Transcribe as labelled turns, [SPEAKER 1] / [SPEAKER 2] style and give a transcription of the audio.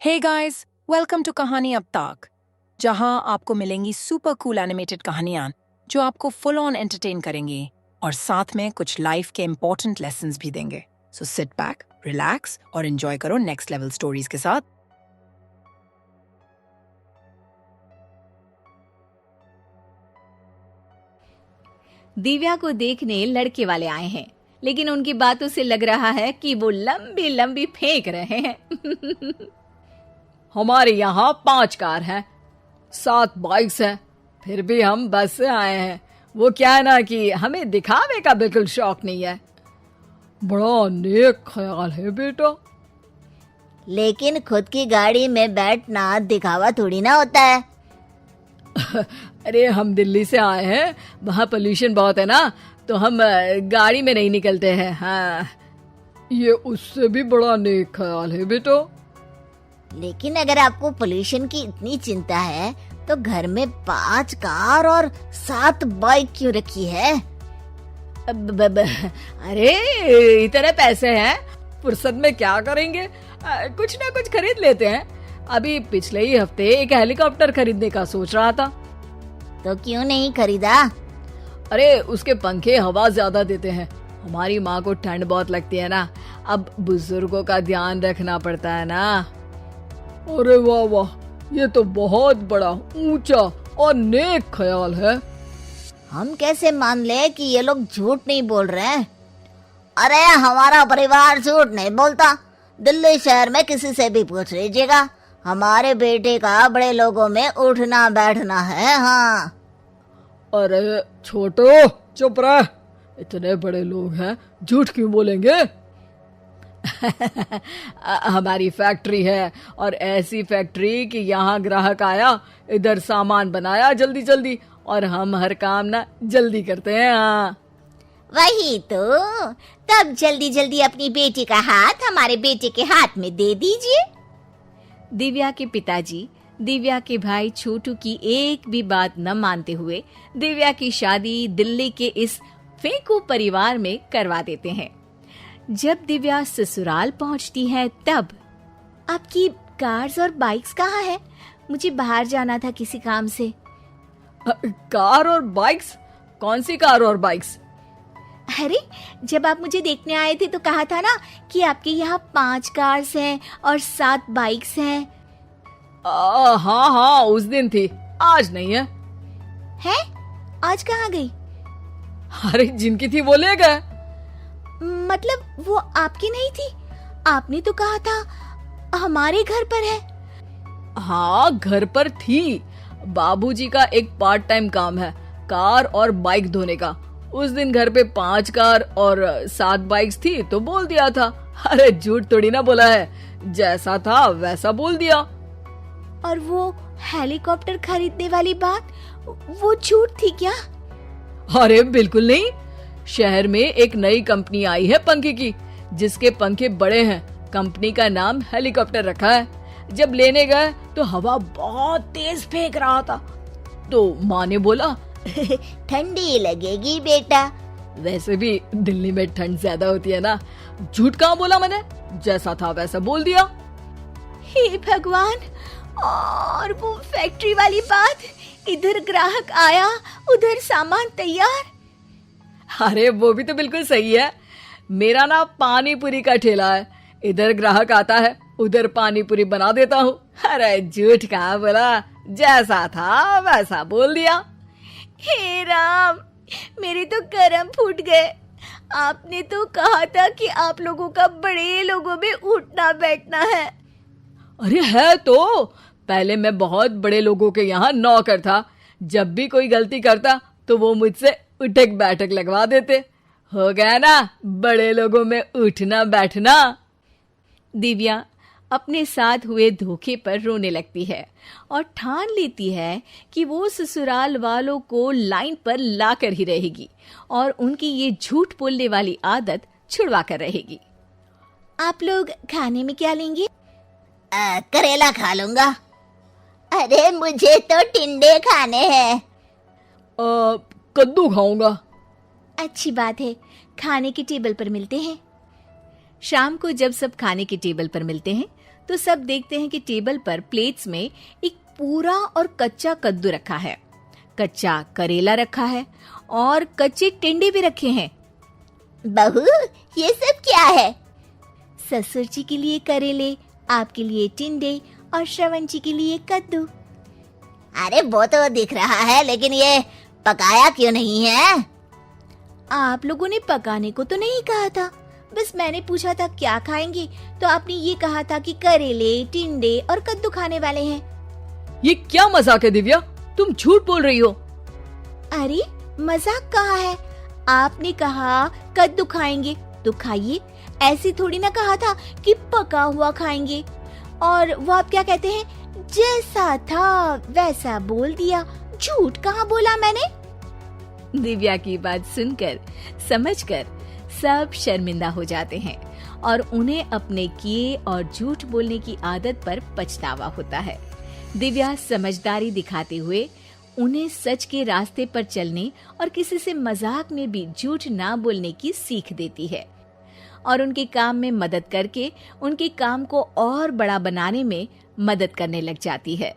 [SPEAKER 1] Hey guys, welcome to कहानी अब तक, जहां आपको मिलेंगी सुपर कूल एनिमेटेड कहानियां जो आपको फुल ऑन एंटरटेन करेंगी और साथ में कुछ लाइफ के इंपॉर्टेंट लेसन्स भी देंगे। सो सिट बैक, रिलैक्स और एंजॉय करो नेक्स्ट लेवल स्टोरीज के साथ।
[SPEAKER 2] दिव्या को देखने लड़के वाले आए हैं, लेकिन उनकी बातों से लग रहा है कि वो लंबी लंबी फेंक रहे हैं।
[SPEAKER 3] हमारे यहाँ 5 कार हैं, 7 बाइक्स हैं, फिर भी हम बस से आए हैं। वो क्या है ना कि हमें दिखावे का बिल्कुल शौक नहीं है। बड़ा नेक ख्याल है बेटा।
[SPEAKER 4] लेकिन खुद की गाड़ी में बैठना दिखावा थोड़ी ना होता है।
[SPEAKER 3] अरे हम दिल्ली से आए हैं, वहाँ पोल्यूशन बहुत है ना, तो हम गाड़ी में नहीं निकलते हैं। हाँ, ये उससे भी बड़ा नेक ख्याल है बेटा।
[SPEAKER 4] लेकिन अगर आपको पोल्यूशन की इतनी चिंता है तो घर में 5 कार और 7 बाइक क्यों रखी है?
[SPEAKER 3] अरे इतने पैसे हैं, फुर्सत में क्या करेंगे, कुछ ना कुछ खरीद लेते हैं। अभी पिछले ही हफ्ते एक हेलीकॉप्टर खरीदने का सोच रहा था।
[SPEAKER 4] तो क्यों नहीं खरीदा?
[SPEAKER 3] अरे उसके पंखे हवा ज्यादा देते हैं, हमारी माँ को ठंड बहुत लगती है ना, अब बुजुर्गों का ध्यान रखना पड़ता है ना। अरे वाह वाह, ये तो बहुत बड़ा, ऊंचा और नेक ख्याल है।
[SPEAKER 4] हम कैसे मान ले कि ये लोग झूठ नहीं बोल रहे हैं? अरे हमारा परिवार झूठ नहीं बोलता। दिल्ली शहर में किसी से भी पूछ लीजिएगा, हमारे बेटे का बड़े लोगों में उठना बैठना है। हाँ।
[SPEAKER 3] अरे छोटो चुप रह, इतने बड़े लोग हैं, झूठ क्यों बोलेंगे? हमारी फैक्ट्री है, और ऐसी फैक्ट्री कि यहाँ ग्राहक आया, इधर सामान बनाया जल्दी जल्दी, और हम हर काम ना जल्दी करते हैं। हाँ
[SPEAKER 4] वही तो, तब जल्दी जल्दी अपनी बेटी का हाथ हमारे बेटे के हाथ में दे दीजिए।
[SPEAKER 2] दिव्या के पिताजी दिव्या के भाई छोटू की एक भी बात न मानते हुए दिव्या की शादी दिल्ली के इस फेंकू परिवार में करवा देते हैं। जब दिव्या ससुराल पहुंचती है तब आपकी कार्स और बाइक्स कहाँ है? मुझे बाहर जाना था किसी काम से।
[SPEAKER 3] कार और बाइक्स? कौन सी कार और बाइक्स?
[SPEAKER 2] अरे जब आप मुझे देखने आए थे तो कहा था ना कि आपके यहाँ 5 कार्स हैं और 7 बाइक्स हैं।
[SPEAKER 3] हाँ हाँ, उस दिन थी, आज नहीं है।
[SPEAKER 2] है? आज कहाँ गई?
[SPEAKER 3] अरे जिनकी थी वो ले गए।
[SPEAKER 2] मतलब वो आपकी नहीं थी? आपने तो कहा था हमारे घर पर है।
[SPEAKER 3] हाँ घर पर थी, बाबूजी का एक पार्ट टाइम काम है, कार और बाइक धोने का। उस दिन घर पे 5 कार और 7 बाइक्स थी तो बोल दिया था। अरे झूठ थोड़ी ना बोला है, जैसा था वैसा बोल दिया।
[SPEAKER 2] और वो हेलीकॉप्टर खरीदने वाली बात, वो झूठ थी क्या?
[SPEAKER 3] अरे बिल्कुल नहीं, शहर में एक नई कंपनी आई है पंखे की, जिसके पंखे बड़े हैं, कंपनी का नाम हेलीकॉप्टर रखा है। जब लेने गए तो हवा बहुत तेज फेंक रहा था, तो माँ ने बोला
[SPEAKER 4] ठंडी लगेगी बेटा।
[SPEAKER 3] वैसे भी दिल्ली में ठंड ज्यादा होती है ना। झूठ कहाँ बोला मैंने, जैसा था वैसा बोल दिया।
[SPEAKER 2] हे भगवान, और वो फैक्ट्री वाली बात, इधर ग्राहक आया उधर सामान तैयार।
[SPEAKER 3] अरे वो भी तो बिल्कुल सही है, मेरा ना पानी पूरी का ठेला है, इधर ग्राहक आता है उधर पानी पूरी बना देता हूँ। अरे झूठ कहाँ बोला, जैसा था वैसा बोल दिया।
[SPEAKER 2] हे राम, मेरे तो कर्म फूट गए। आपने तो कहा था कि आप लोगों का बड़े लोगों में उठना बैठना है।
[SPEAKER 3] अरे है तो, पहले मैं बहुत बड़े लोगों के यहाँ नौकर था, जब भी कोई गलती करता तो वो मुझसे उठक बैठक लगवा देते। हो गया ना बड़े लोगों में उठना बैठना।
[SPEAKER 2] दिव्या अपने साथ हुए धोखे पर रोने लगती है और ठान लेती है कि वो ससुराल वालों को लाइन पर लाकर ही रहेगी और उनकी ये झूठ बोलने वाली आदत छुड़वा कर रहेगी। आप लोग खाने में क्या लेंगे?
[SPEAKER 4] करेला खा लूंगा। अरे मुझे तो टिंडे खाने हैं।
[SPEAKER 3] कद्दू खाऊंगा।
[SPEAKER 2] अच्छी बात है, खाने के टेबल पर मिलते हैं। शाम को जब सब खाने के टेबल पर मिलते हैं तो सब देखते हैं कि टेबल पर प्लेट्स में एक पूरा और कच्चा कद्दू रखा है, कच्चा करेला रखा है और कच्चे टिंडे भी रखे हैं।
[SPEAKER 4] बहू, ये सब क्या है?
[SPEAKER 2] ससुर जी के लिए करेले, आपके लिए टिंडे और श्रवण जी के लिए कद्दू।
[SPEAKER 4] अरे वो तो दिख रहा है, लेकिन ये पकाया क्यों नहीं है?
[SPEAKER 2] आप लोगों ने पकाने को तो नहीं कहा था, बस मैंने पूछा था क्या खाएंगे, तो आपने ये कहा था कि करेले, टिंडे और कद्दू खाने वाले हैं।
[SPEAKER 3] ये क्या मजाक है दिव्या, तुम झूठ बोल रही हो।
[SPEAKER 2] अरे मजाक कहाँ है, आपने कहा कद्दू खाएंगे तो खाइए, ऐसी थोड़ी ना कहा था कि पका हुआ खाएंगे। और वो आप क्या कहते हैं, जैसा था वैसा बोल दिया, झूठ कहाँ बोला मैंने। दिव्या की बात सुनकर, समझकर सब शर्मिंदा हो जाते हैं और उन्हें अपने किए और झूठ बोलने की आदत पर पछतावा होता है। दिव्या समझदारी दिखाते हुए उन्हें सच के रास्ते पर चलने और किसी से मजाक में भी झूठ ना बोलने की सीख देती है और उनके काम में मदद करके उनके काम को और बड़ा बनाने में मदद करने लग जाती है।